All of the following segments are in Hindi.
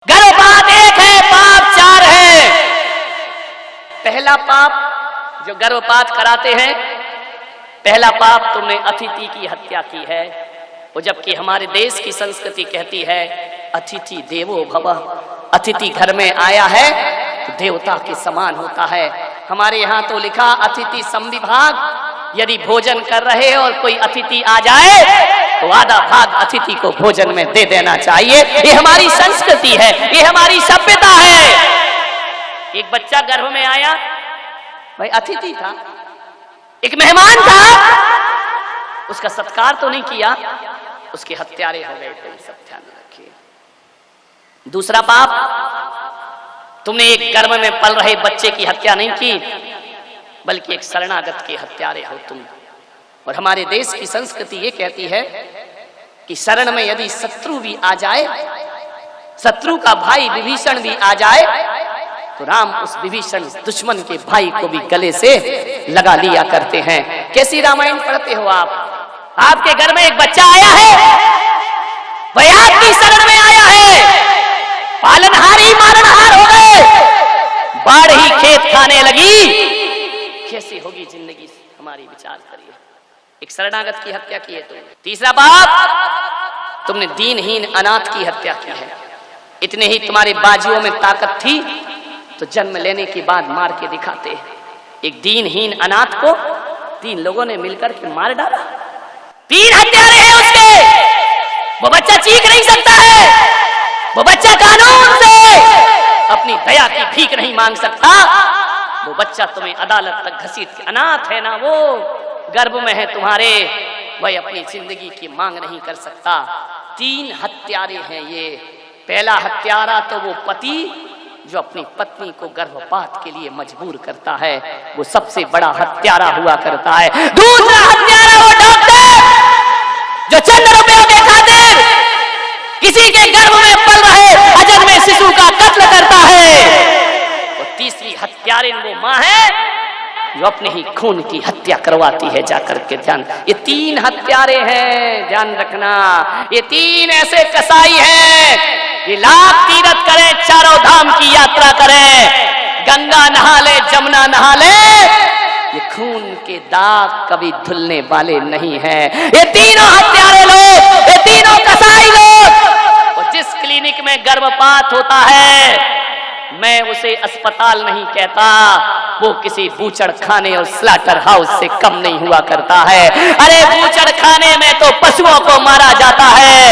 गर्भपात एक है, पाप चार है। पहला पाप जो गर्भपात कराते हैं, पहला पाप तुमने अतिथि की हत्या की है। वो जबकि हमारे देश की संस्कृति कहती है अतिथि देवो भवः, अतिथि घर में आया है तो देवता के समान होता है। हमारे यहाँ तो लिखा अतिथि संविभाग, यदि भोजन कर रहे और कोई अतिथि आ जाए तो आधा भाग अतिथि को भोजन में दे देना चाहिए। ये हमारी संस्कृति है, ये हमारी सभ्यता है। एक बच्चा गर्भ में आया, भाई अतिथि था, एक मेहमान था, उसका सत्कार तो नहीं किया, उसके हत्यारे हो गए। तो सब ध्यान रखिए। दूसरा पाप, तुमने एक गर्भ में पल रहे बच्चे की हत्या नहीं की, बल्कि एक शरणागत के हत्यारे हो तुम। और हमारे देश की संस्कृति ये कहती है कि शरण में यदि शत्रु भी आ जाए, शत्रु का भाई विभीषण भी आ जाए, तो राम उस विभीषण दुश्मन के भाई को भी गले से लगा लिया करते हैं। कैसी रामायण पढ़ते हो आप? आपके घर में एक बच्चा आया है, वह आपकी शरण में आया है, पालनहारी मारनहार हो गए, बाढ़ ही खेत खाने लगी, कैसी होगी जिंदगी हमारी? विचार करिए। एक शरणागत की हत्या की है तुमने। तीसरा पाप, तुमने दीनहीन अनाथ की हत्या की है। इतने ही तुम्हारे बाजुओं में ताकत थी तो जन्म लेने के बाद मार के दिखाते। एक दीनहीन अनाथ को 3 लोगों ने मिलकर के मार डाला। 3 हत्यारे हैं उसके। वो बच्चा चीख नहीं सकता है, वो बच्चा कानून से अपनी दया की भीख नहीं मांग सकता। वो बच्चा तुम्हें अदालत तक घसीट के, अनाथ है ना वो, गर्भ में है तुम्हारे, वह अपनी जिंदगी की मांग नहीं कर सकता। 3 हत्यारे हैं ये। पहला हत्यारा तो वो पति जो अपनी पत्नी को गर्भपात के लिए मजबूर करता है, वो सबसे बड़ा हत्यारा हुआ करता है। दूसरा हत्यारा वो डॉक्टर जो चंद रुपयों के खातिर किसी के गर्भ में पल रहे अजन्मे शिशु का कत्ल करता है। और तीसरी हत्यारिन वो माँ है जो अपने ही खून की हत्या करवाती है जाकर के। ध्यान, ये 3 हत्यारे हैं, ध्यान रखना। ये 3 ऐसे कसाई हैं, ये लाख तीर्थ करें, चारों धाम की यात्रा करें, गंगा नहा ले, जमुना नहा ले, ये खून के दाग कभी धुलने वाले नहीं हैं। ये तीनों हत्यारे लोग, ये तीनों कसाई लोग। और जिस क्लिनिक में गर्भपात होता है, मैं उसे अस्पताल नहीं कहता, वो किसी बूचड़ खाने और स्लॉटर हाउस से कम नहीं हुआ करता है। अरे बूचड़ खाने में तो पशुओं को मारा जाता है।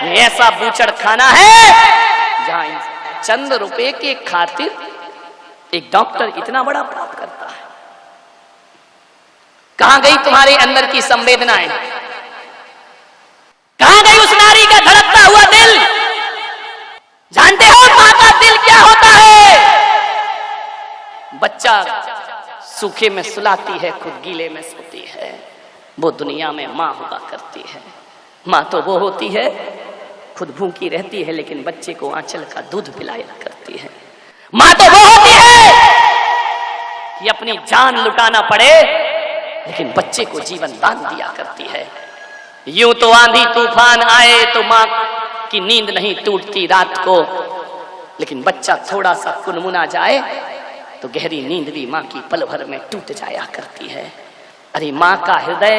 ये ऐसा बूचड़ खाना है जहां चंद रुपए के खातिर एक डॉक्टर इतना बड़ा पाप करता है। कहां गई तुम्हारे अंदर की संवेदनाएं? कहां गई उस नारी का धड़कता हुआ दिल? जानते हो मां का दिल क्या होता है? बच्चा सूखे में सुलाती है, खुद गीले में सोती है। वो दुनिया में माँ हुआ करती है। माँ तो वो होती है खुद भूखी रहती है लेकिन बच्चे को आंचल का दूध पिलाया करती है। माँ तो वो होती है कि अपनी जान लुटाना पड़े लेकिन बच्चे को जीवन दान दिया करती है। यूं तो आंधी तूफान आए तो माँ की नींद नहीं टूटती रात को, लेकिन बच्चा थोड़ा सा कुनमुना जाए तो गहरी नींद भी माँ की पल भर में टूट जाया करती है। अरे माँ का हृदय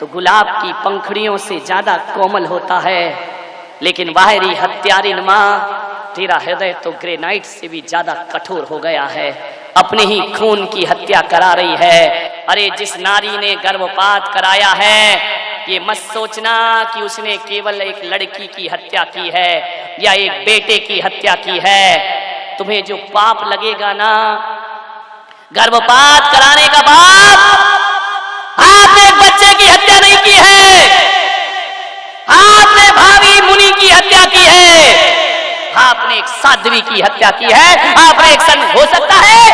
तो गुलाब की पंखुड़ियों से ज्यादा कोमल होता है, लेकिन बाहरी हत्यारिन माँ, तेरा हृदय तो ग्रेनाइट से भी ज्यादा कठोर हो गया है, अपने ही खून की हत्या करा रही है। अरे जिस नारी ने गर्भपात कराया है, ये मत सोचना कि उसने केवल एक लड़की की हत्या की है या एक बेटे की हत्या की है। तुम्हें जो पाप लगेगा ना गर्भपात कराने का पाप, आपने एक बच्चे की हत्या नहीं की है, आपने भावी मुनि की हत्या की है, आपने एक साध्वी की हत्या की है, आपने एक हो सकता है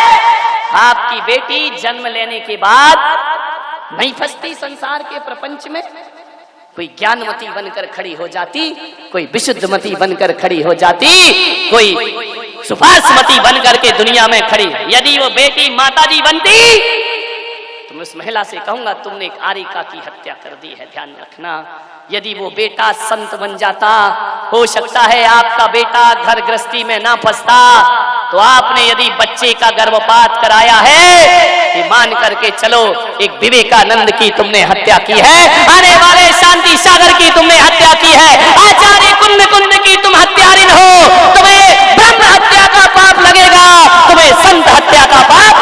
आपकी बेटी जन्म लेने के बाद नहीं फंसती संसार के प्रपंच में, कोई ज्ञानमती बनकर खड़ी हो जाती, कोई विशुद्धमती बनकर खड़ी हो जाती, कोई सुभाषमती बनकर के दुनिया में खड़ी। यदि वो बेटी माताजी बनती तो उस महिला से कहूंगा तुमने एक आरिका की हत्या कर दी है, ध्यान रखना। यदि वो बेटा संत बन जाता, हो सकता है आपका बेटा घर गृहस्थी में ना फंसता। तो आपने यदि बच्चे का गर्भपात कराया है, ये मान करके चलो एक विवेकानंद की तुमने हत्या की है, आने वाले शांति सागर की तुमने हत्या की है, आचार्य कुंद कुंद की तुम हत्यारिन हो। तुम्हें ब्रह्म हत्या का पाप लगेगा, तुम्हें संत हत्या का पाप।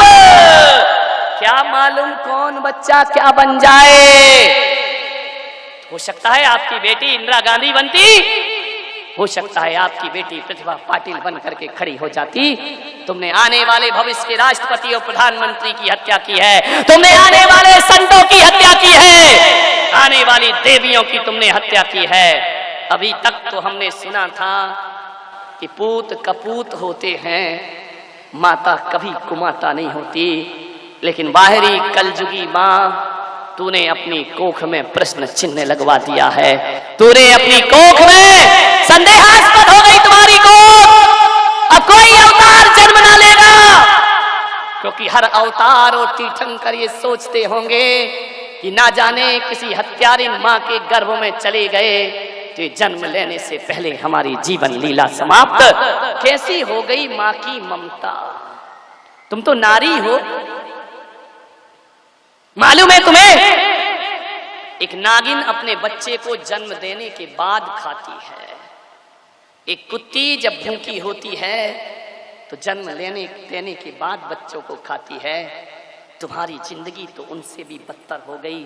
क्या मालूम कौन बच्चा क्या बन जाए। हो सकता है आपकी बेटी इंदिरा गांधी बनती, हो सकता है आपकी बेटी प्रतिभा पाटिल बन करके खड़ी हो जाती। तुमने आने वाले भविष्य के राष्ट्रपति और प्रधानमंत्री की हत्या की है, तुमने आने वाले संतों की हत्या की है, आने वाली देवियों की तुमने हत्या की है। अभी तक तो हमने सुना था कि पूत कपूत होते हैं, माता कभी कुमाता नहीं होती। लेकिन बाहरी कलजुगी माँ, तूने अपनी कोख में प्रश्न चिन्ह लगवा दिया है। तूने अपनी कोख में संदेहास्पद हो गई तुम्हारी कोख। अब कोई अवतार जन्म ना लेगा, क्योंकि हर अवतार और तीर्थंकर ये सोचते होंगे कि ना जाने किसी हत्यारिन माँ के गर्भ में चले गए तो जन्म लेने से पहले हमारी जीवन लीला समाप्त। कैसी हो गई माँ की ममता। तुम तो नारी हो, मालूम है तुम्हें। एक नागिन अपने बच्चे को जन्म देने के बाद खाती है। एक कुत्ती जब भूखी होती है तो जन्म देने के बाद बच्चों को खाती है। तुम्हारी जिंदगी तो उनसे भी बदतर हो गई।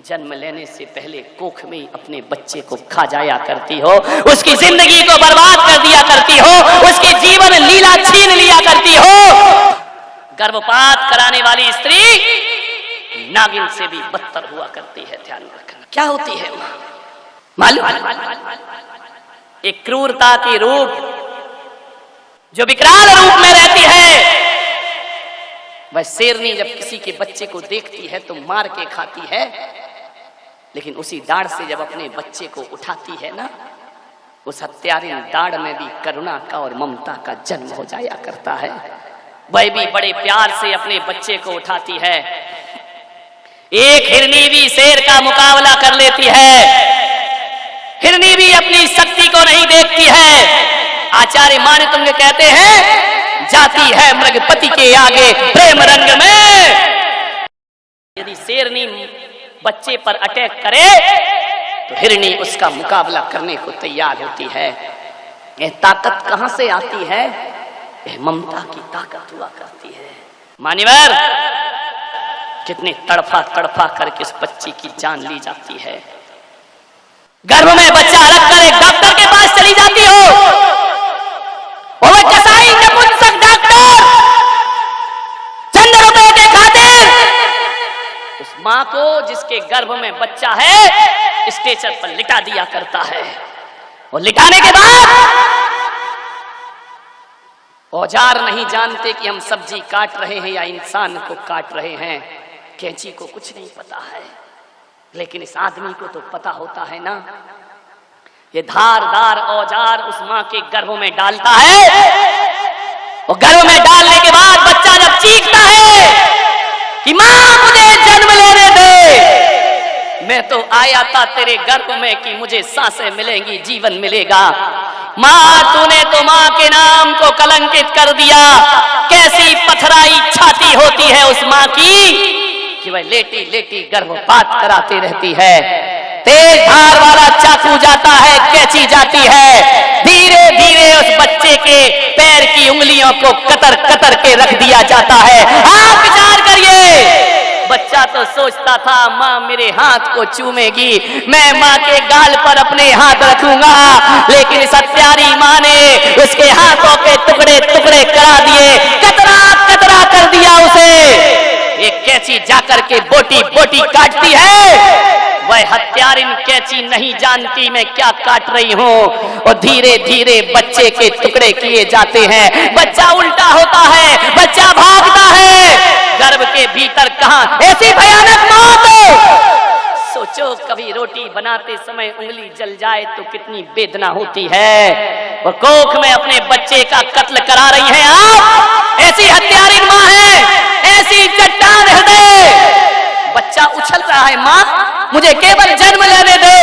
जन्म लेने से पहले कोख में अपने बच्चे को खा जाया करती हो, उसकी जिंदगी को बर्बाद कर दिया करती हो, उसकी जीवन लीला छीन लिया करती हो। गर्भपात कराने वाली स्त्री नागिन से भी बदतर हुआ करती है, ध्यान रखना। क्या होती है मालूम? एक क्रूरता की रूप जो विकराल रूप में रहती है। वह शेरनी जब किसी के बच्चे को देखती है तो मार के खाती है, लेकिन उसी दाढ़ से जब अपने बच्चे को उठाती है ना, उस हत्यारिन दाढ़ में भी करुणा का और ममता का जन्म हो जाया करता है। वह भी बड़े प्यार से अपने बच्चे को उठाती है। एक हिरनी भी शेर का मुकाबला कर लेती है। हिरनी भी अपनी शक्ति को नहीं देखती है। आचार्य माने तुमने कहते हैं, जाती है मृगपति के आगे प्रेम रंग में। यदि शेरनी बच्चे पर अटैक करे तो हिरनी उसका मुकाबला करने को तैयार होती है। यह ताकत कहां से आती है? यह ममता की ताकत हुआ करती है। मान्यवर, कितने तड़फा तड़फा करके उस बच्ची की जान ली जाती है। गर्भ में बच्चा रखकर एक डॉक्टर के पास चली जाती हो, और वह कसाई नपुंसक डॉक्टर चंद रुपए के खातिर उस मां को जिसके गर्भ में बच्चा है स्टेचर पर लिटा दिया करता है। और लिटाने के बाद औजार नहीं जानते कि हम सब्जी काट रहे हैं या इंसान को काट रहे हैं। कैंची को कुछ नहीं पता है, लेकिन इस आदमी को तो पता होता है ना। ये धारदार औजार उस मां के गर्भ में डालता है, और गर्भ में डालने के बाद बच्चा जब चीखता है कि मां मुझे जन्म लेने दे, मैं तो आया था तेरे गर्भ में कि मुझे सांसें मिलेंगी, जीवन मिलेगा। मां, तूने तो मां के नाम को कलंकित कर दिया। कैसी पथराई छाती होती है उस मां की कि वह लेटी लेटी गर्भपात कराती रहती है। तेज धार वाला चाकू जाता है, कैंची जाती है, धीरे धीरे उस बच्चे के पैर की उंगलियों को कतर कतर के रख दिया जाता है। आप विचार करिए, बच्चा तो सोचता था माँ मेरे हाथ को चूमेगी, मैं माँ के गाल पर अपने हाथ रखूंगा, लेकिन इस हत्यारी माँ ने उसके हाथों के टुकड़े टुकड़े करा दिए, कतरा कतरा कर दिया उसे। एक कैंची जाकर के बोटी बोटी काटती है, वह हत्यारिन कैंची नहीं जानती मैं क्या काट रही हूँ, और धीरे धीरे बच्चे के टुकड़े किए जाते हैं। बच्चा उल्टा होता है, बच्चा भागता है। गर्भ के भीतर कहां ऐसी भयानक मौत। सोचो कभी रोटी बनाते समय उंगली जल जाए तो कितनी वेदना होती है। वो कोख में अपने बच्चे का कत्ल करा रही हैं आप। ऐसी हत्यारिन मां है, ऐसी चट्टान हृदय उछल रहा है, माँ मुझे केवल जन्म लेने दे,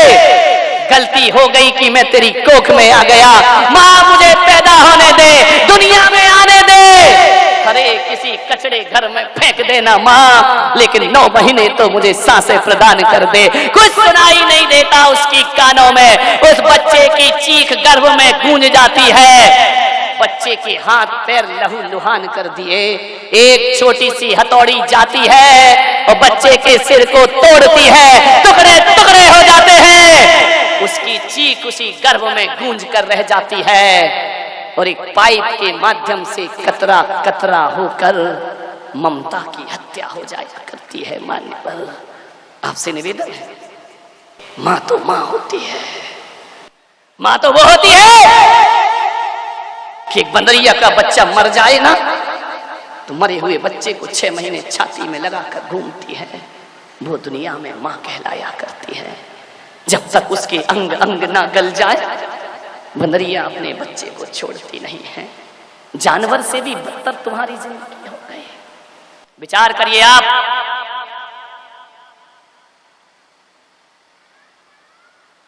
गलती हो गई कि मैं तेरी कोख में आ गया, माँ मुझे पैदा होने दे, दुनिया में आने दे, अरे किसी कचड़े घर में फेंक देना माँ, लेकिन 9 महीने तो मुझे सांसें प्रदान कर दे। कुछ सुनाई नहीं देता उसकी कानों में, उस बच्चे की चीख गर्भ में गूंज जाती है, बच्चे के हाथ पैर लहू लुहान कर दिए, एक छोटी सी हथौड़ी जाती है और बच्चे के सिर को तोड़ती है, टुकड़े टुकड़े हो जाते हैं, उसकी चीख उसी गर्भ में गूंज कर रह जाती है और एक पाइप के माध्यम से कतरा कतरा होकर ममता की हत्या हो जाया करती है। मान्यवर, आपसे निवेदन है, माँ तो माँ होती है, माँ तो वो होती है कि एक बंदरिया का बच्चा मर जाए ना तो मरे हुए बच्चे को 6 महीने छाती में लगाकर घूमती है, वो दुनिया में माँ कहलाया करती है। जब तक उसके अंग अंग ना गल जाए बंदरिया अपने बच्चे को छोड़ती नहीं है। जानवर से भी बदतर तुम्हारी जिंदगी हो गई। विचार करिए आप,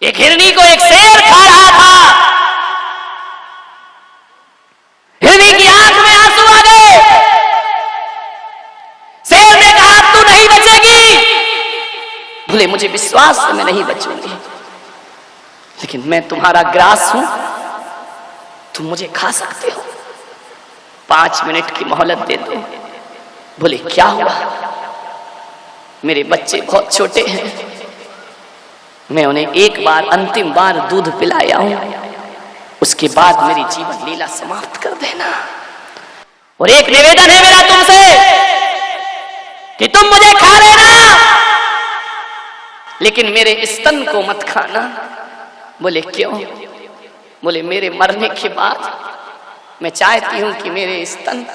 एक हिरनी को एक शेर खा रहा था, हिरनी की आंख में आंसू आ गए, शेर ने कहा तू नहीं बचेगी, बोले मुझे विश्वास है मैं नहीं बचूंगी, लेकिन मैं तुम्हारा ग्रास हूं, तुम मुझे खा सकते हो, 5 मिनट की मोहलत दे दो। बोले क्या हुआ, मेरे बच्चे बहुत छोटे हैं, मैं उन्हें एक बार अंतिम बार दूध पिलाया हूं, उसके बाद मेरी जीवन लीला समाप्त कर देना। और एक निवेदन है मेरा तुमसे कि तुम मुझे खा लेना, लेकिन मेरे स्तन को मत खाना। बोले क्यों? बोले मेरे मरने के बाद मैं चाहती हूं कि मेरे स्तन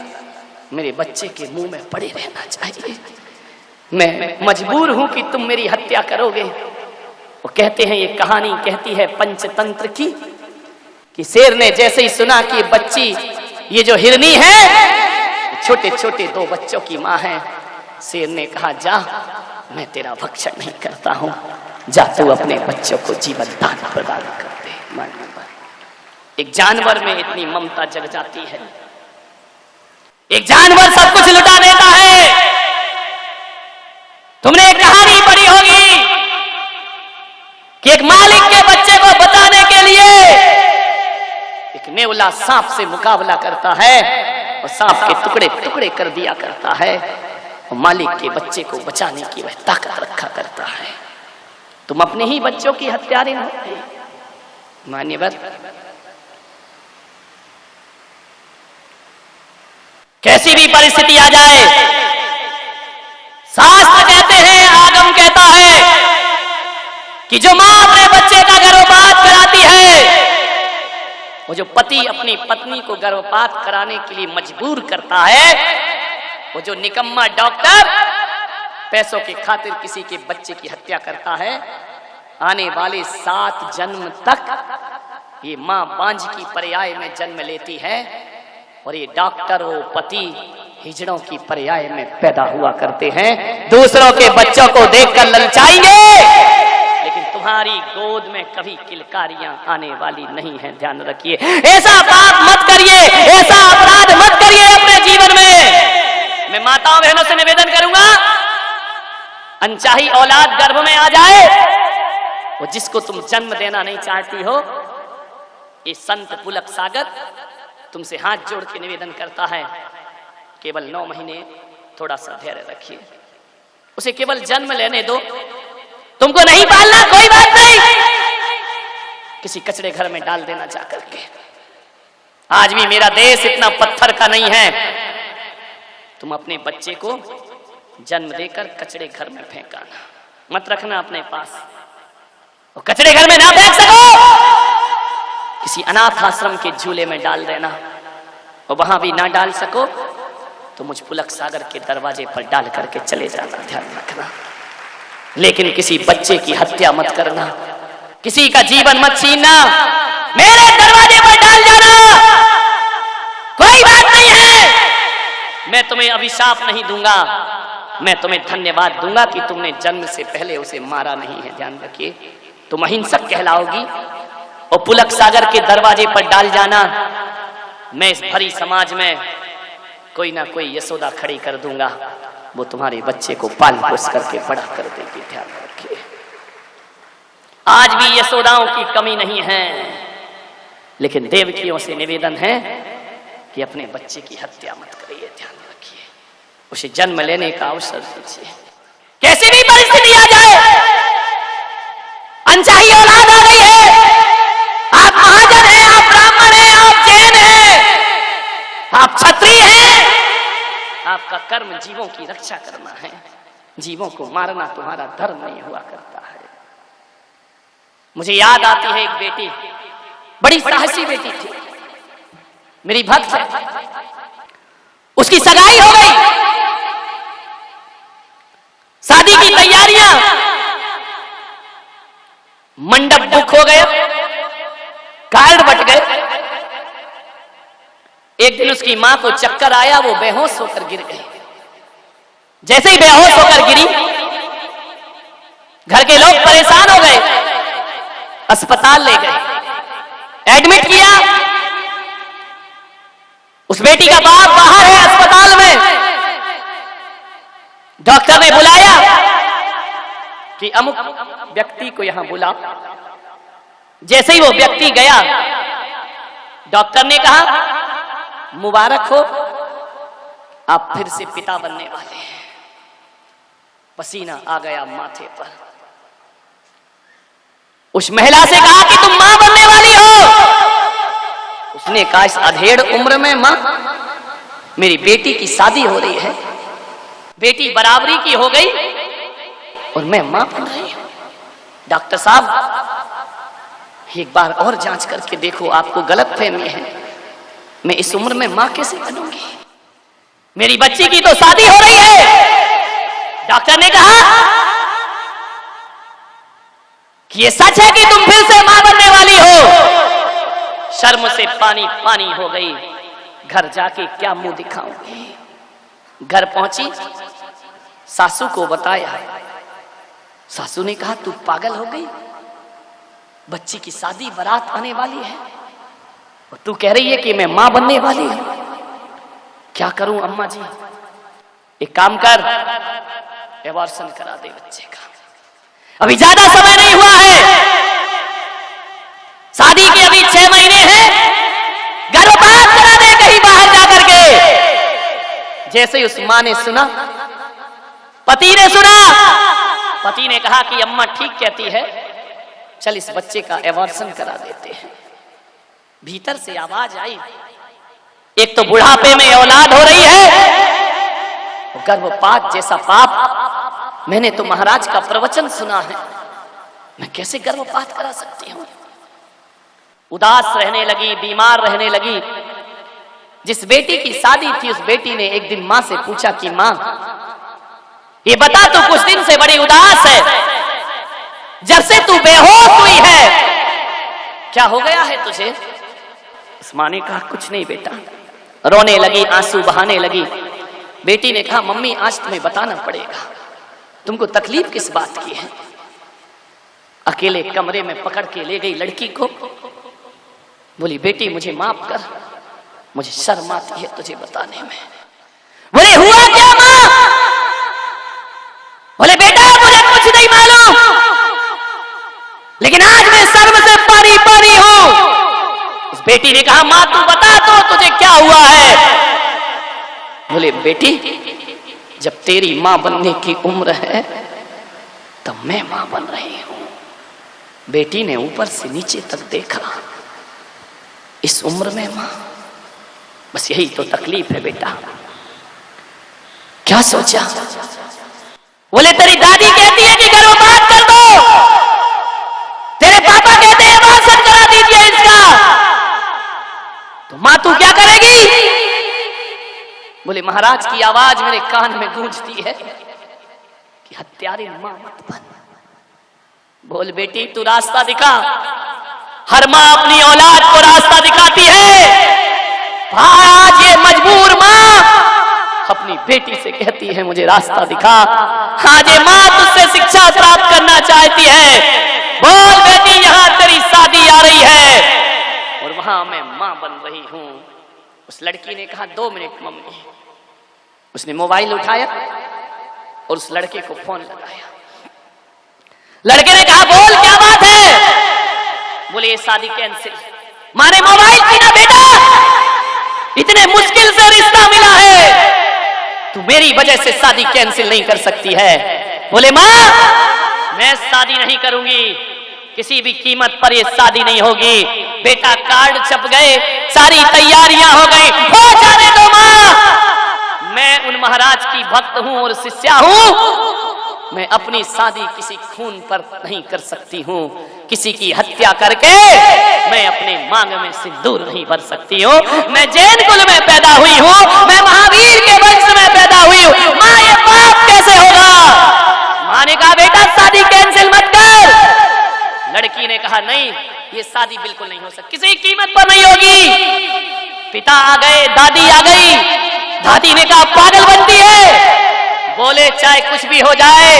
मेरे बच्चे के मुंह में पड़े रहना चाहिए, मैं मजबूर हूं कि तुम मेरी हत्या करोगे। वो कहते हैं, ये कहानी कहती है पंचतंत्र की, कि शेर ने जैसे ही सुना कि बच्ची ये जो हिरनी है छोटे छोटे 2 बच्चों की माँ है, शेर ने कहा जा मैं तेरा भक्षण नहीं करता हूं, जा तू अपने बच्चों को जीवन दान प्रदान कर दे। मानव, एक जानवर में इतनी ममता जग जाती है, एक जानवर सब कुछ लुटा देता है। तुमने एक कहानी पढ़ी होगी कि एक मालिक के बच्चे को बचाने के लिए एक नेवला सांप से मुकाबला करता है और सांप के टुकड़े टुकड़े कर दिया करता है और मालिक के बच्चे को बचाने की वह ताकत रखा करता है। तुम अपने ही बच्चों की हत्यारे हो गए। मान्यवर, कैसी भी परिस्थिति आ जाए, शास्त्र कहते हैं, आगम कहता है कि जो मां अपने बच्चे का गर्भपात कराती है, वो जो पति अपनी पत्नी को गर्भपात कराने के लिए मजबूर करता है, वो जो निकम्मा डॉक्टर पैसों के खातिर किसी के बच्चे की हत्या करता है, आने वाले 7 जन्म तक ये मां बांझ की पर्याय में जन्म लेती है और ये डॉक्टर वो पति हिजड़ों की पर्याय में पैदा हुआ करते हैं। दूसरों के बच्चों को देखकर ललचाएंगे, लेकिन तुम्हारी गोद में कभी किलकारियां आने वाली नहीं है। ध्यान रखिए, ऐसा पाप मत करिए, ऐसा अपराध मत करिए अपने जीवन में। मैं माताओं बहनों से निवेदन करूंगा, अनचाही औलाद गर्भ में आ जाए, वो जिसको तुम जन्म देना नहीं चाहती हो, ये संत पुलक सागर तुमसे हाथ जोड़ के निवेदन करता है, केवल 9 महीने थोड़ा सा धैर्य रखिए, उसे केवल जन्म लेने दो। तुमको नहीं पालना कोई बात नहीं, किसी कचड़े घर में डाल देना जाकर के। आज भी मेरा देश इतना पत्थर का नहीं है, तुम अपने बच्चे को जन्म देकर कचड़े घर में फेंकाना मत रखना अपने पास, और कचड़े घर में ना फेंक सको किसी अनाथ आश्रम के झूले में डाल देना, और वहां भी ना डाल सको तो मुझ पुलक सागर के दरवाजे पर डाल करके चले जाना। ध्यान रखना, लेकिन किसी बच्चे की हत्या मत करना, किसी का जीवन मत छीनना, मेरे दरवाजे पर डाल जाना, कोई बात नहीं है, मैं तुम्हें अभिशाप नहीं दूंगा, मैं तुम्हें धन्यवाद दूंगा कि तुमने जन्म से पहले उसे मारा नहीं है। ध्यान रखिए, तुम अहिंसक कहलाओगी और पुलक सागर के दरवाजे पर डाल जाना। मैं इस भरी समाज में कोई ना कोई यशोदा खड़ी कर दूंगा, वो तुम्हारे बच्चे को पाल पोस करके बड़ा कर देगी। ध्यान रखिए, आज भी यशोदाओं की कमी नहीं है, लेकिन देवकियों से निवेदन है कि अपने बच्चे की हत्या मत करिए। ध्यान रखिए, उसे जन्म लेने का अवसर दीजिए। कैसी भी परिस्थिति आ जाए, अनचाही औलाद आ गई है, आप महाजन हैं, आप ब्राह्मण हैं, आप जैन हैं, आप क्षत्रिय हैं, आपका कर्म जीवों की रक्षा करना है। जीवों को मारना तुम्हारा धर्म नहीं हुआ करता है। मुझे याद आती है एक बेटी, बड़ी साहसी बेटी थी, मेरी भक्त है, उसकी सगाई हो गई, शादी की तैयारियां, मंडप बुक हो गया, कार्ड बट गए। एक दिन उसकी मां को चक्कर आया, वो बेहोश होकर गिर गई। जैसे ही बेहोश होकर गिरी, घर के लोग परेशान हो गए, अस्पताल ले गए, एडमिट किया। उस बेटी का बाप बाहर है अस्पताल में, डॉक्टर ने बुलाया कि अमुक व्यक्ति को यहां बुला। जैसे ही वो व्यक्ति गया, डॉक्टर ने कहा मुबारक हो, आप फिर से पिता बनने वाले हैं। पसीना आ गया माथे पर। उस महिला से कहा कि तुम मां बनने वाली हो। उसने कहा इस अधेड़ उम्र में मां, मेरी बेटी की शादी हो रही है, बेटी बराबरी की हो गई और मैं मां बन रही हूं। डॉक्टर साहब एक बार और जांच करके देखो, आपको गलतफहमी है, मैं इस उम्र में मां कैसे बनूंगी, मेरी बच्ची की तो शादी हो रही है। डॉक्टर ने कहा कि ये सच है कि तुम फिर से मां बनने वाली हो। शर्म से पानी पानी हो गई, घर जाके क्या मुंह दिखाऊंगी। घर पहुंची, सासू को बताया। सासू ने कहा तू पागल हो गई, बच्ची की शादी बारात आने वाली है और तू कह रही है कि मैं मां बनने वाली हूं। क्या करूं अम्मा जी? एक काम कर, एबॉर्शन करा दे बच्चे का, अभी ज्यादा समय नहीं हुआ है, शादी के अभी 6 महीने हैं, गर्भपात करा दे कहीं बाहर जाकर के। जैसे ही उस मां ने सुना, पति ने सुना, पति ने कहा कि अम्मा ठीक कहती है, चल इस बच्चे का एबॉर्शन करा देते हैं। भीतर से आवाज आई, एक तो बुढ़ापे में औलाद हो रही है, गर्भपात जैसा पाप, मैंने तो महाराज का प्रवचन सुना है, मैं कैसे गर्भपात करा सकती हूं। उदास रहने लगी, बीमार रहने लगी। जिस बेटी की शादी थी, उस बेटी ने एक दिन मां से पूछा कि मां ये बता, तू कुछ दिन से बड़ी उदास है, जब से तू बेहोश हुई है क्या हो गया है तुझे? उस मां ने कहा कुछ नहीं बेटा। रोने लगी, आंसू बहाने लगी। बेटी ने कहा मम्मी आज तुम्हें बताना पड़ेगा, तुमको तकलीफ किस बात की है। अकेले कमरे में पकड़ के ले गई लड़की को, बोली बेटी मुझे माफ कर, मुझे शर्म आती है तुझे बताने में। बोले हुआ क्या मां? बोले बेटा मुझे कुछ नहीं मालूम, लेकिन आज मैं शर्म से पारी पारी हूं। उस बेटी ने कहा मां तू बता तो तुझे क्या हुआ है? बोले बेटी जब तेरी मां बनने की उम्र है तब मैं मां बन रही हूं। बेटी ने ऊपर से नीचे तक देखा, इस उम्र में मां, बस यही तो तकलीफ है बेटा। क्या सोचा? बोले तेरी दादी कहती है कि गर्भपात कर दो, तेरे पापा कहते हैं एबॉर्शन करा दीजिए इसका, तो मां तू क्या करेगी? बोले महाराज की आवाज मेरे कान में गूंजती है कि हत्यारे मां मत बन। बोल बेटी तू रास्ता दिखा। हर मां अपनी औलाद को रास्ता दिखाती है। आज ये मजबूर मां अपनी बेटी से कहती है मुझे रास्ता दिखा। आज ये माँ तुझसे शिक्षा प्राप्त करना चाहती है, बोल बेटी यहाँ तेरी शादी आ रही है और वहां मैं माँ बन रही हूँ। उस लड़की ने कहा 2 मिनट मम्मी। उसने मोबाइल उठाया और उस लड़के को फोन लगाया। लड़के ने कहा बोल क्या बात है? बोले ये शादी कैंसिल। माँ ने मोबाइल छीना, बेटा इतने मुश्किल से रिश्ता मिला है, तू मेरी वजह से शादी कैंसिल नहीं कर सकती है। बोले माँ मैं शादी नहीं करूंगी, किसी भी कीमत पर ये शादी नहीं होगी। बेटा कार्ड छप गए, सारी तैयारियां हो गई, हो जाने दो माँ। मैं उन महाराज की भक्त हूं और शिष्या हूं, मैं अपनी शादी किसी खून पर नहीं कर सकती हूँ। किसी की हत्या करके मैं अपने मांग में सिंदूर नहीं भर सकती हूँ। मैं जैन कुल में पैदा हुई हूँ, मैं महावीर के वंश में पैदा हुई हूँ। माँ ये पाप कैसे होगा? माँ ने कहा बेटा शादी कैंसिल मत कर। लड़की ने कहा नहीं ये शादी बिल्कुल नहीं हो सकती, किसी कीमत पर नहीं होगी। पिता आ गए, दादी आ गई। दादी ने कहा पागल बनती है। बोले चाहे कुछ भी हो जाए,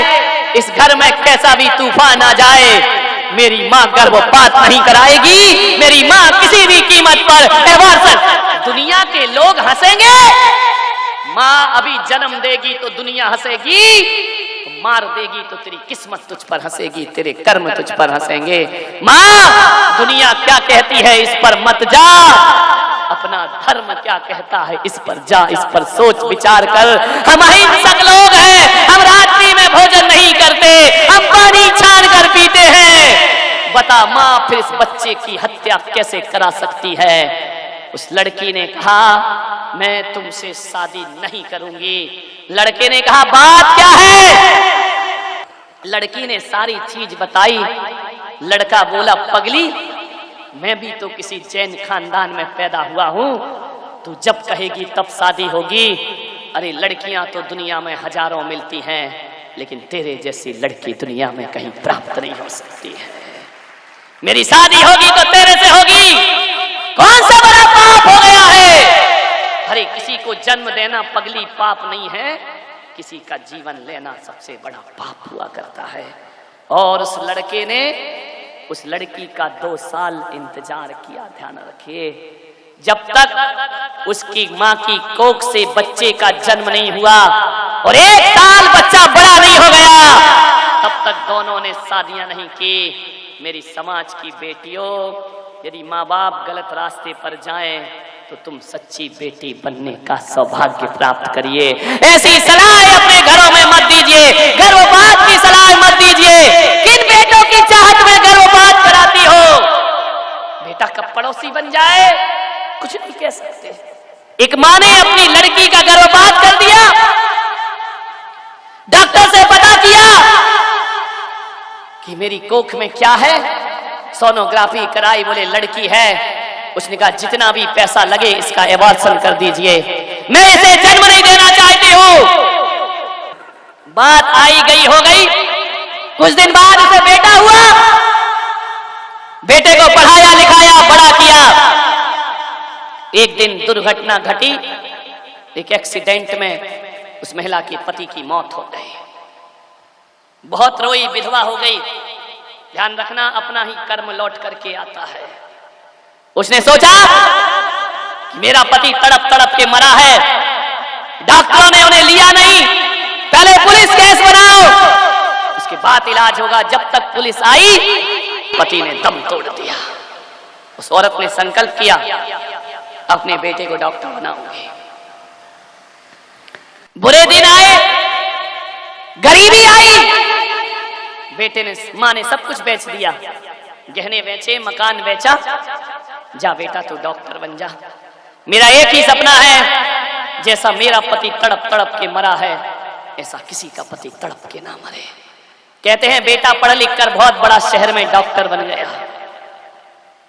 इस घर में कैसा भी तूफान आ जाए, मेरी माँ गर्भपात नहीं कराएगी। मेरी माँ किसी भी कीमत पर एवर्सन। दुनिया के लोग हंसेंगे, माँ अभी जन्म देगी तो दुनिया हंसेगी, मार देगी तो तेरी किस्मत तुझ पर हंसेगी, तेरे कर्म तुझ पर हंसेंगे। माँ दुनिया क्या कहती है इस पर मत जा, अपना धर्म क्या कहता है इस पर जा, इस पर सोच विचार कर। हम अहिंसक लोग हैं, हम रात्रि में भोजन नहीं करते, हम पानी छान कर पीते हैं। बता माँ फिर इस बच्चे की हत्या कैसे करा सकती है? उस लड़की ने कहा मैं तुमसे शादी नहीं करूंगी। लड़के ने कहा बात क्या है? लड़की ने सारी चीज बताई। लड़का बोला पगली मैं भी तो किसी जैन खानदान में पैदा हुआ हूँ, तू जब कहेगी तब शादी होगी। अरे लड़कियां तो दुनिया में हजारों मिलती हैं, लेकिन तेरे जैसी लड़की दुनिया में कहीं प्राप्त नहीं हो सकती है। मेरी शादी होगी तो तेरे से होगी। कौन सा बड़ा पाप हो गया है? अरे किसी को जन्म देना पगली पाप नहीं है, किसी का जीवन लेना सबसे बड़ा पाप हुआ करता है। और उस लड़के ने उस लड़की का 2 साल इंतजार किया। ध्यान रखिए, जब तक उसकी माँ की कोख से बच्चे का जन्म नहीं हुआ और 1 साल बच्चा बड़ा नहीं हो गया, तब तक दोनों ने शादियां नहीं की। मेरी समाज की बेटियों, यदि माँ बाप गलत रास्ते पर जाएं तो तुम सच्ची बेटी बनने का सौभाग्य प्राप्त करिए। ऐसी सलाह अपने घरों में मत दीजिए, गर्भपात की सलाह मत दीजिए। किन बेटों की चाहत में गर्भपात कराती हो? बेटा कब पड़ोसी बन जाए कुछ नहीं कह सकते। एक माँ ने अपनी लड़की का गर्भपात कर दिया, डॉक्टर से पता किया कि मेरी कोख में क्या है, सोनोग्राफी कराई, बोले लड़की है। उसने कहा जितना भी पैसा लगे इसका एबॉर्शन कर दीजिए, मैं इसे जन्म नहीं देना चाहती हूं। बात आई गई हो गई। कुछ दिन बाद उसे बेटा हुआ, बेटे को पढ़ाया लिखाया बड़ा किया। एक दिन दुर्घटना घटी, एक एक्सीडेंट में उस महिला के पति की मौत हो गई। बहुत रोई, विधवा हो गई। ध्यान रखना अपना ही कर्म लौट करके आता है। उसने सोचा कि मेरा पति तड़प तड़प के मरा है, डॉक्टरों ने उन्हें लिया नहीं, पहले पुलिस केस बनाओ, उसके बाद इलाज होगा। जब तक पुलिस आई पति ने दम तोड़ दिया। उस औरत ने संकल्प किया अपने बेटे को डॉक्टर बनाऊंगी। बुरे दिन आए, गरीबी आई, बेटे ने, मां ने सब कुछ बेच दिया, गहने बेचे, मकान बेचा। जा बेटा तू डॉक्टर बन जा, मेरा एक ही सपना है, जैसा मेरा पति तड़प तड़प के मरा है ऐसा किसी का पति तड़प के ना मरे। कहते हैं बेटा पढ़ लिख कर बहुत बड़ा शहर में डॉक्टर बन गया।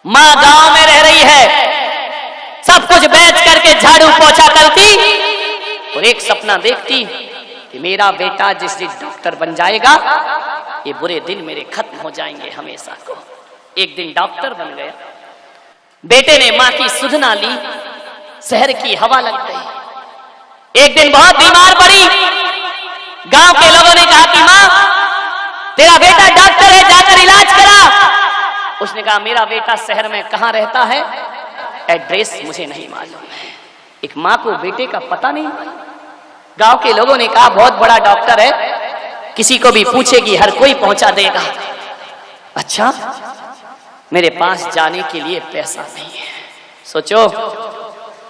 माँ गांव में रह रही है, सब कुछ बेच करके झाड़ू पोछा करती और एक सपना देखती कि मेरा बेटा जिस दिन डॉक्टर बन जाएगा ये बुरे दिन मेरे खत्म हो जाएंगे हमेशा को। एक दिन डॉक्टर बन गया। बेटे ने माँ की सुधना ली, शहर की हवा लग गई। एक दिन बहुत बीमार पड़ी। गांव के लोगों ने कहा कि मां, तेरा बेटा डॉक्टर है, जाकर इलाज करा। उसने कहा मेरा बेटा शहर में कहां रहता है, एड्रेस मुझे नहीं मालूम है। एक मां को बेटे का पता नहीं। गांव के लोगों ने कहा बहुत बड़ा डॉक्टर है, किसी को भी पूछेगी हर कोई पहुंचा देगा। अच्छा, मेरे पास जाने के लिए पैसा नहीं है। सोचो,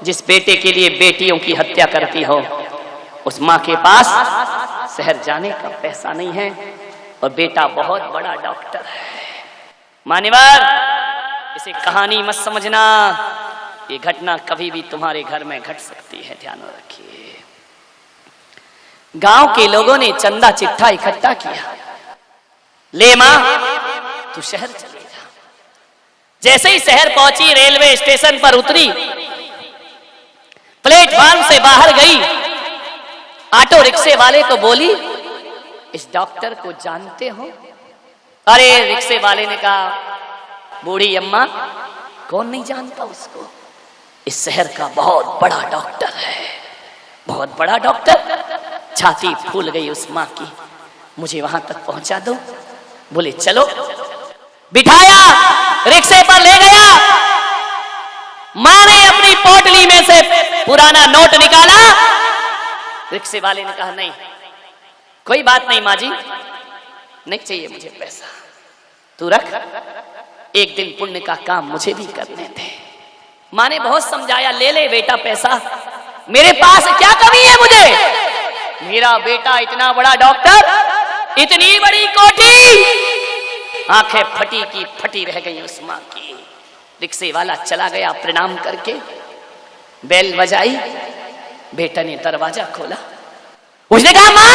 जिस बेटे के लिए बेटियों की हत्या करती हो, उस मां के पास शहर जाने का पैसा नहीं है और बेटा बहुत बड़ा डॉक्टर है। मान्यवर, इसे कहानी मत समझना, ये घटना कभी भी तुम्हारे घर में घट सकती है, ध्यान रखिए। गांव के लोगों ने चंदा चिट्ठा इकट्ठा किया। ले मां, तू शहर चले जा। जैसे ही शहर पहुंची, रेलवे स्टेशन पर उतरी, प्लेटफॉर्म से बाहर गई, ऑटो रिक्शे वाले को बोली, इस डॉक्टर को जानते हो? अरे रिक्शे वाले ने कहा, बूढ़ी अम्मा, कौन नहीं जानता उसको, इस शहर का बहुत बड़ा डॉक्टर है, बहुत बड़ा डॉक्टर। छाती फूल गई उस मां की, मुझे वहां तक पहुंचा दो। बोले चलो। बिठाया, रिक्शे पर ले गया। मां ने अपनी पोटली में से पुराना नोट निकाला। रिक्शे वाले ने कहा नहीं, कोई बात नहीं मां जी, नहीं चाहिए मुझे पैसा, तू रख, एक दिन पुण्य का काम मुझे भी करने दे। मां ने बहुत समझाया, ले ले बेटा पैसा, मेरे पास क्या कमी है मुझे, मेरा बेटा इतना बड़ा डॉक्टर, इतनी बड़ी कोठी। आंखें फटी की फटी रह गई उस मां की। रिक्शे वाला चला गया, प्रणाम करके बेल बजाई, बेटा ने दरवाजा खोला। उसने कहा मां,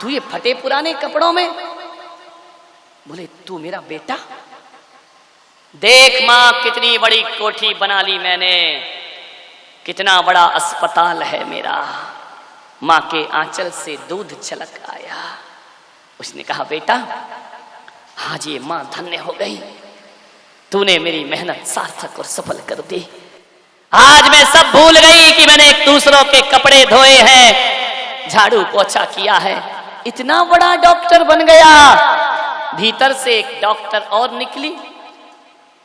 तू ये फटे पुराने कपड़ों में? बोले तू मेरा बेटा? देख मां, कितनी बड़ी कोठी बना ली मैंने, कितना बड़ा अस्पताल है मेरा। मां के आंचल से दूध छलक आया। उसने कहा बेटा, आज ये मां धन्य हो गई, तूने मेरी मेहनत सार्थक और सफल कर दी। आज मैं सब भूल गई कि मैंने एक दूसरों के कपड़े धोए हैं, झाड़ू पोछा किया है, इतना बड़ा डॉक्टर बन गया। भीतर से एक डॉक्टर और निकली।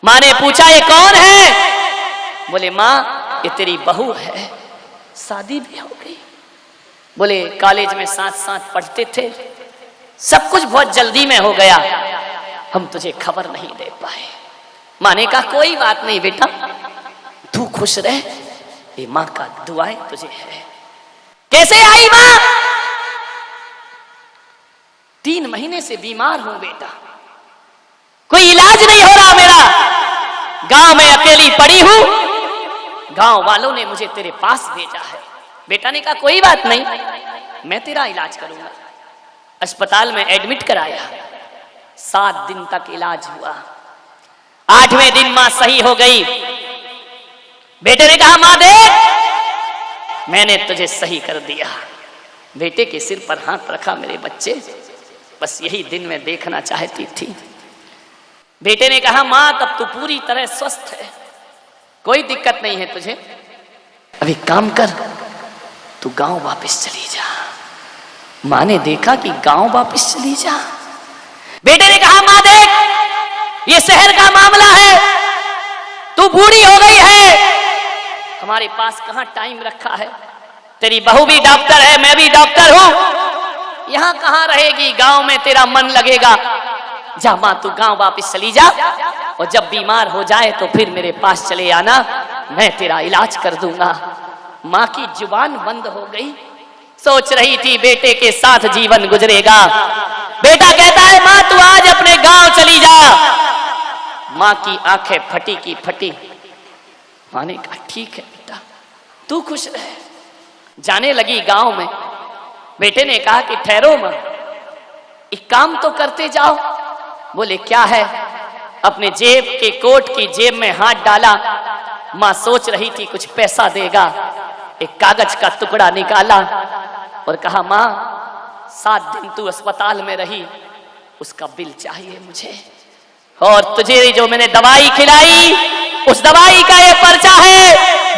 मां ने पूछा ये कौन है? बोले मां, ये तेरी बहू है, शादी भी हो गई। बोले कॉलेज में साथ साथ पढ़ते थे, सब कुछ बहुत जल्दी में हो गया, हम तुझे खबर नहीं दे पाए। मां ने कहा कोई बात नहीं बेटा, तू खुश रह, ये मां का दुआएं तुझे है। कैसे आई मां? 3 महीने से बीमार हूं बेटा, कोई इलाज नहीं हो रहा मेरा, गांव में अकेली पड़ी हूं, गांव वालों ने मुझे तेरे पास भेजा है। बेटा ने कहा कोई बात नहीं, मैं तेरा इलाज करूंगा। अस्पताल में एडमिट कराया, 7 दिन तक इलाज हुआ। 8वें दिन मां सही हो गई। बेटे ने कहा मां देख, मैंने तुझे सही कर दिया। बेटे के सिर पर हाथ रखा, मेरे बच्चे, बस यही दिन मैं देखना चाहती थी। बेटे ने कहा मां, तब तू पूरी तरह स्वस्थ है, कोई दिक्कत नहीं है तुझे। अभी काम कर, तू गांव वापस चली जा। मां ने देखा कि गांव वापस चली जा। बेटे ने कहा मां देख, ये शहर का मामला है, तू बूढ़ी हो गई है, हमारे पास कहां टाइम रखा है, तेरी बहू भी डॉक्टर है, मैं भी डॉक्टर हूं, यहां कहां रहेगी, गांव में तेरा मन लगेगा। जा मां, तू गांव वापस चली जा, और जब बीमार हो जाए तो फिर मेरे पास चले आना, मैं तेरा इलाज कर दूंगा। मां की जुबान बंद हो गई, सोच रही थी बेटे के साथ जीवन गुजरेगा। बेटा कहता है मां, तू आज अपने गांव चली जा। मां की आंखें फटी की फटी। मां ने कहा ठीक है बेटा, तू खुश रह। जाने लगी गांव में। बेटे ने कहा कि ठहरो मां, एक काम तो करते जाओ। बोले क्या है? अपने जेब के कोट की जेब में हाथ डाला। मां सोच रही थी कुछ पैसा देगा। एक कागज का टुकड़ा निकाला और कहा मां, 7 दिन तू अस्पताल में रही, उसका बिल चाहिए मुझे, और तुझे जो मैंने दवाई खिलाई, उस दवाई का ये पर्चा है,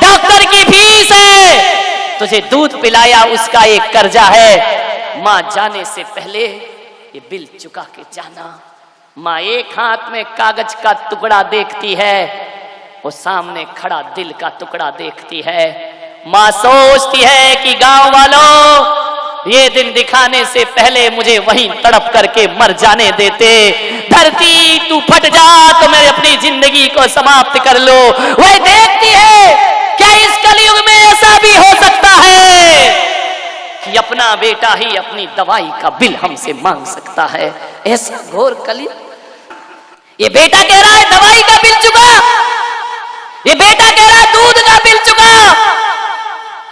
डॉक्टर की फीस है, तुझे दूध पिलाया उसका एक कर्जा है। माँ जाने से पहले ये बिल चुका के जाना। माँ एक हाथ में कागज का टुकड़ा देखती है, वो सामने खड़ा दिल का टुकड़ा देखती है। माँ सोचती है कि गांव वालों, ये दिन दिखाने से पहले मुझे वहीं तड़प करके मर जाने देते। धरती तू फट जा तो मैं अपनी जिंदगी को समाप्त कर लो। वह देखती है क्या इस कलयुग में ऐसा भी हो सकता है कि अपना बेटा ही अपनी दवाई का बिल हमसे मांग सकता है। ऐसा घोर कलयुग। ये बेटा कह रहा है दवाई का बिल चुका, ये बेटा कह रहा है दूध का बिल चुका।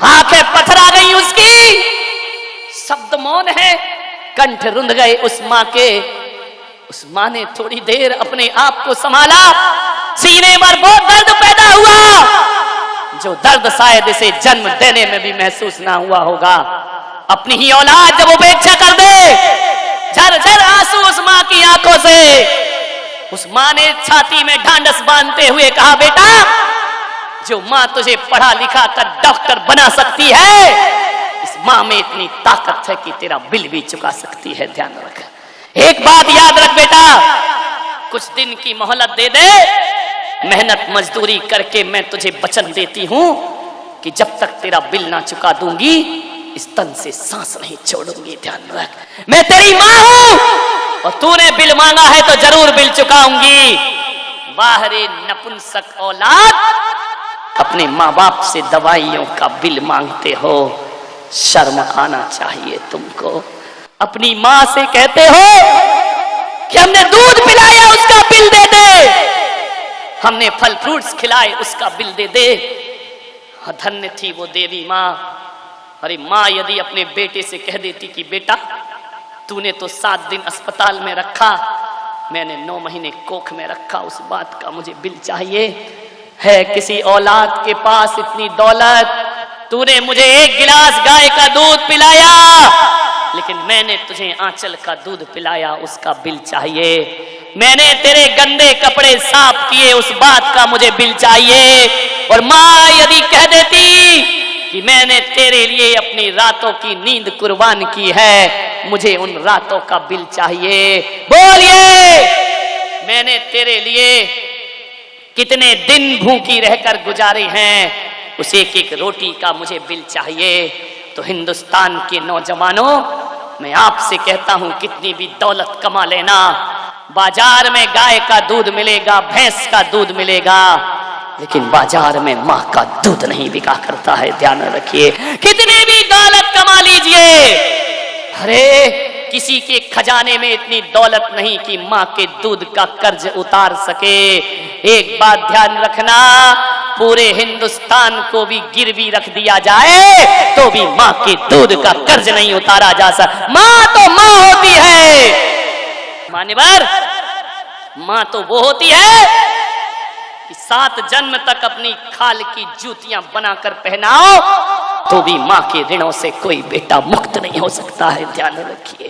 आंखें पथरा गई उसकी, शब्द मौन है, कंठ रुंध गए उस माँ के। उस माँ ने थोड़ी देर अपने आप को संभाला। सीने पर बहुत दर्द पैदा हुआ, जो दर्द शायद इसे जन्म देने में भी महसूस ना हुआ होगा। अपनी ही औलाद जब उपेक्षा कर दे, झरझर आंसू उस माँ की आंखों से। उस माँ ने छाती में ढांढस बांधते हुए कहा, बेटा, जो माँ तुझे पढ़ा लिखा कर डॉक्टर बना सकती है, इस माँ में इतनी ताकत है कि तेरा बिल भी चुका सकती है। ध्यान रख, एक बात याद रख बेटा, कुछ दिन की मोहलत दे दे। मेहनत मजदूरी करके मैं तुझे वचन देती हूं कि जब तक तेरा बिल ना चुका दूंगी, इस तन से सांस नहीं छोड़ूंगी। ध्यान रख, मैं तेरी माँ हूं और तूने बिल मांगा है तो जरूर बिल चुकाऊंगी। बाहरे नपुंसक औलाद, अपने माँ बाप से दवाइयों का बिल मांगते हो, शर्म आना चाहिए तुमको। अपनी माँ से कहते हो कि हमने दूध पिलाया उसका बिल दे दे, हमने फल फ्रूट्स खिलाए उसका बिल दे दे। धन्य थी वो देवी माँ। अरे माँ यदि अपने बेटे से कह देती कि बेटा, तूने तो 7 दिन अस्पताल में रखा, मैंने 9 महीने कोख में रखा, उस बात का मुझे बिल चाहिए। है किसी औलाद के पास इतनी दौलत, तूने मुझे 1 गिलास गाय का दूध पिलाया, लेकिन मैंने तुझे आंचल का दूध पिलाया, उसका बिल चाहिए। मैंने तेरे गंदे कपड़े साफ किए, उस बात का मुझे बिल चाहिए। और माँ यदि कह देती कि मैंने तेरे लिए अपनी रातों की नींद कुर्बान की है, मुझे उन रातों का बिल चाहिए। बोलिए, मैंने तेरे लिए कितने दिन भूखी रहकर गुजारे हैं, उस एक एक रोटी का मुझे बिल चाहिए। तो हिंदुस्तान के नौजवानों, मैं आपसे कहता हूं, कितनी भी दौलत कमा लेना, बाजार में गाय का दूध मिलेगा, भैंस का दूध मिलेगा, लेकिन बाजार में माँ का दूध नहीं बिका करता है। ध्यान रखिए, कितनी भी दौलत कमा लीजिए, अरे किसी के खजाने में इतनी दौलत नहीं कि माँ के दूध का कर्ज उतार सके। एक बात ध्यान रखना, पूरे हिंदुस्तान को भी गिरवी रख दिया जाए तो भी माँ के दूध का कर्ज नहीं उतारा जा सकता। माँ तो माँ होती है मान्यवर, माँ तो वो होती है कि 7 जन्म तक अपनी खाल की जूतियां बनाकर पहनाओ तो भी माँ के ऋणों से कोई बेटा मुक्त नहीं हो सकता है। ध्यान रखिए।